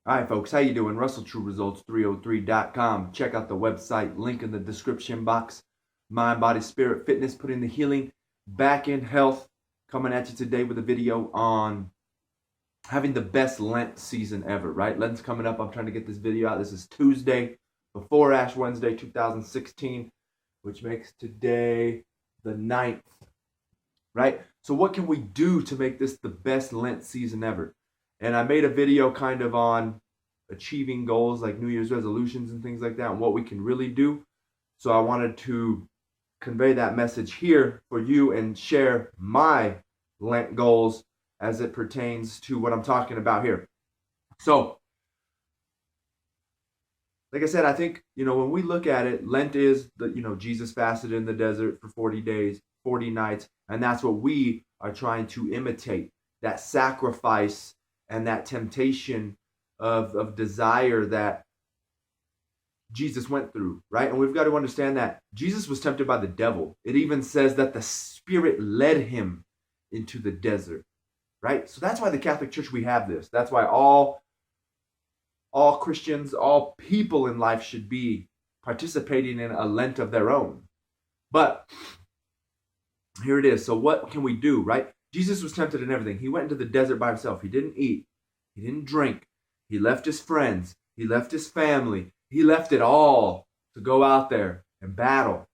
All right, folks, how you doing? RussellTrueResults303.com. Check out the website, link in the description box. Mind, body, spirit, fitness, putting the healing back in health. Coming at you today with a video on having the best Lent season ever, right? Lent's coming up. I'm trying to get this video out. This is Tuesday before Ash Wednesday 2016, which makes today the 9th, right? So what can we do to make this the best Lent season ever? And I made a video kind of on achieving goals like New Year's resolutions and things like that and what we can really do. So I wanted to convey that message here for you and share my Lent goals as it pertains to what I'm talking about here. So, like I said, I think, when we look at it, Lent is Jesus fasted in the desert for 40 days, 40 nights, and that's what we are trying to imitate, that sacrifice and that temptation of desire that Jesus went through, right? And we've got to understand that Jesus was tempted by the devil. It even says that the Spirit led him into the desert, right? So that's why the Catholic Church, we have this. That's why all Christians, all people in life should be participating in a Lent of their own. But here it is. So what can we do, right? Jesus was tempted in everything. He went into the desert by himself. He didn't eat. He didn't drink. He left his friends. He left his family. He left it all to go out there and battle,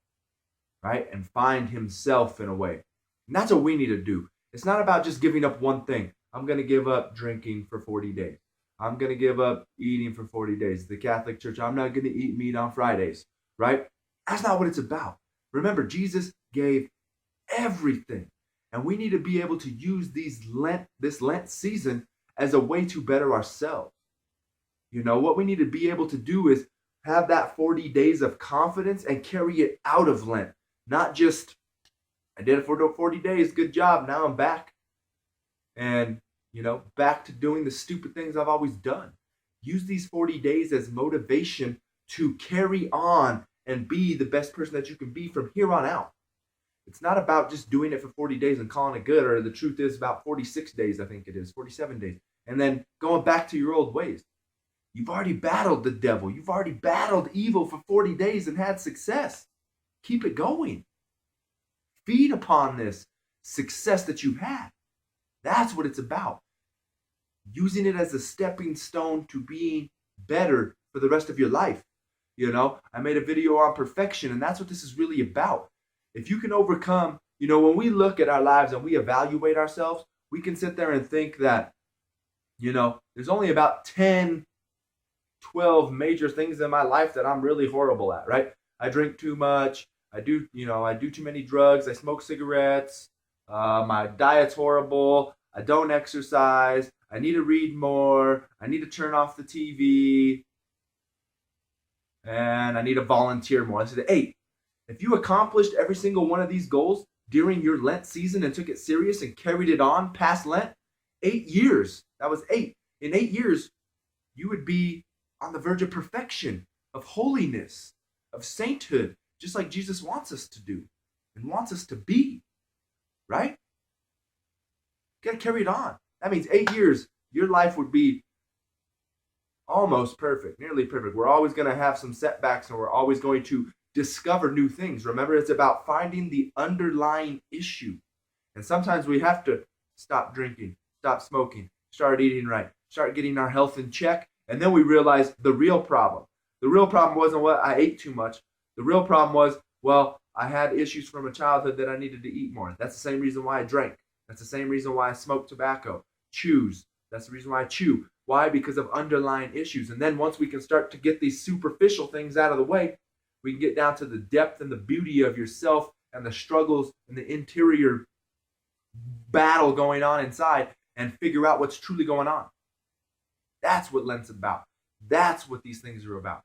right? And find himself in a way. And that's what we need to do. It's not about just giving up one thing. I'm going to give up drinking for 40 days. I'm going to give up eating for 40 days. The Catholic Church, I'm not going to eat meat on Fridays, right? That's not what it's about. Remember, Jesus gave everything. And we need to be able to use this Lent season as a way to better ourselves. What we need to be able to do is have that 40 days of confidence and carry it out of Lent. Not just, I did it for 40 days, good job, now I'm back. And, back to doing the stupid things I've always done. Use these 40 days as motivation to carry on and be the best person that you can be from here on out. It's not about just doing it for 40 days and calling it good, or the truth is about 46 days, I think it is, 47 days, and then going back to your old ways. You've already battled the devil. You've already battled evil for 40 days and had success. Keep it going. Feed upon this success that you've had. That's what it's about. Using it as a stepping stone to being better for the rest of your life. I made a video on perfection, and that's what this is really about. If you can overcome, when we look at our lives and we evaluate ourselves, we can sit there and think that, there's only about 10, 12 major things in my life that I'm really horrible at, right? I drink too much. I do too many drugs. I smoke cigarettes. My diet's horrible. I don't exercise. I need to read more. I need to turn off the TV. And I need to volunteer more. I said, hey, if you accomplished every single one of these goals during your Lent season and took it serious and carried it on past Lent, 8 years, that was 8. In 8 years, you would be on the verge of perfection, of holiness, of sainthood, just like Jesus wants us to do and wants us to be, right? You got to carry it on. That means 8 years, your life would be almost perfect, nearly perfect. We're always going to have some setbacks, and we're always going to discover new things. Remember, it's about finding the underlying issue. And sometimes we have to stop drinking, stop smoking, start eating right, start getting our health in check, and then we realize the real problem. The real problem wasn't what I ate too much. The real problem was, I had issues from a childhood that I needed to eat more. That's the same reason why I drank. That's the same reason why I smoke tobacco, chews. That's the reason why I chew. Why? Because of underlying issues. And then once we can start to get these superficial things out of the way, we can get down to the depth and the beauty of yourself and the struggles and the interior battle going on inside and figure out what's truly going on. That's what Lent's about. That's what these things are about.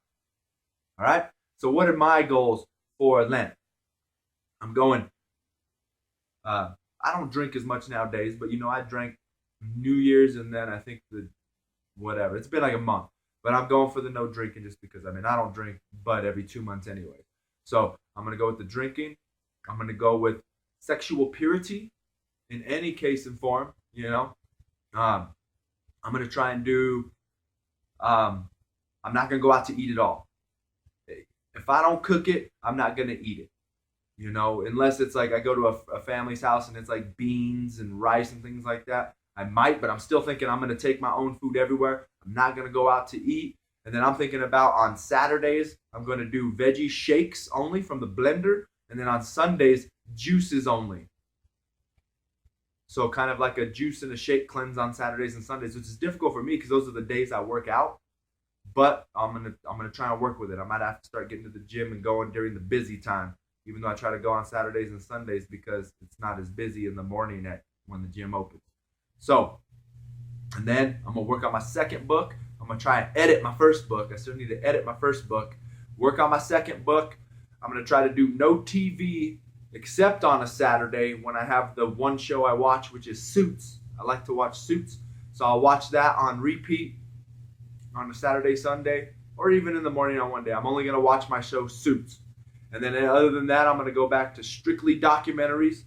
All right? So what are my goals for Lent? I'm going, I don't drink as much nowadays, but I drank New Year's and then I think whatever. It's been like a month. But I'm going for the no drinking just because, I don't drink but every 2 months anyway. So I'm going to go with the drinking. I'm going to go with sexual purity in any case and form, I'm going to try and do I'm not going to go out to eat at all. If I don't cook it, I'm not going to eat it. You know, unless it's like I go to a family's house and it's like beans and rice and things like that. I might, but I'm still thinking I'm going to take my own food everywhere. I'm not going to go out to eat. And then I'm thinking about on Saturdays, I'm going to do veggie shakes only from the blender. And then on Sundays, juices only. So kind of like a juice and a shake cleanse on Saturdays and Sundays, which is difficult for me because those are the days I work out. But I'm gonna try and work with it. I might have to start getting to the gym and going during the busy time, even though I try to go on Saturdays and Sundays because it's not as busy in the morning when the gym opens. So, and then I'm gonna work on my second book. I'm gonna try and edit my first book. I still need to edit my first book. Work on my second book. I'm gonna try to do no TV except on a Saturday when I have the one show I watch, which is Suits. I like to watch Suits, so I'll watch that on repeat on a Saturday, Sunday, or even in the morning on one day. I'm only going to watch my show Suits. And then other than that, I'm going to go back to strictly documentaries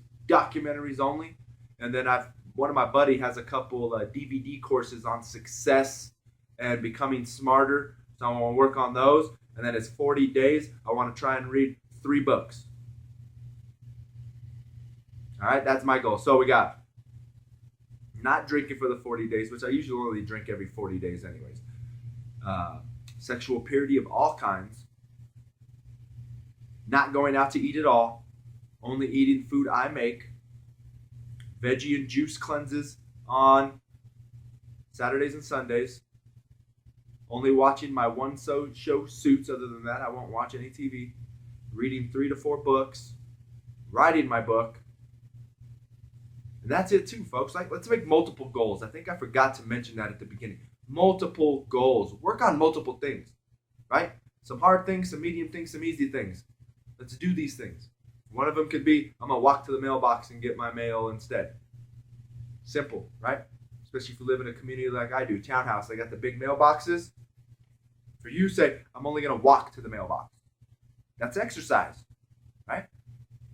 only. And then one of my buddy has a couple DVD courses on success and becoming smarter. So I want to work on those. And then it's 40 days. I want to try and read 3 books. All right, that's my goal. So we got not drinking for the 40 days, which I usually only drink every 40 days anyways. Sexual purity of all kinds. Not going out to eat at all. Only eating food I make. Veggie and juice cleanses on Saturdays and Sundays. Only watching my one show Suits. Other than that, I won't watch any TV. Reading 3 to 4 books. Writing my book. And that's it too, folks. Like, let's make multiple goals. I think I forgot to mention that at the beginning. Multiple goals. Work on multiple things, right? Some hard things, some medium things, some easy things. Let's do these things. One of them could be, I'm going to walk to the mailbox and get my mail instead. Simple, right? Especially if you live in a community like I do, townhouse. I got the big mailboxes. For you, say, I'm only going to walk to the mailbox. That's exercise, right?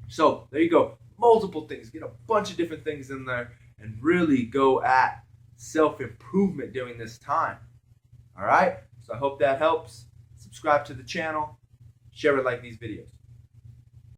So there you go. Multiple things. Get a bunch of different things in there and really go at self-improvement during this time. All right? So I hope that helps. Subscribe to the channel. Share it like these videos.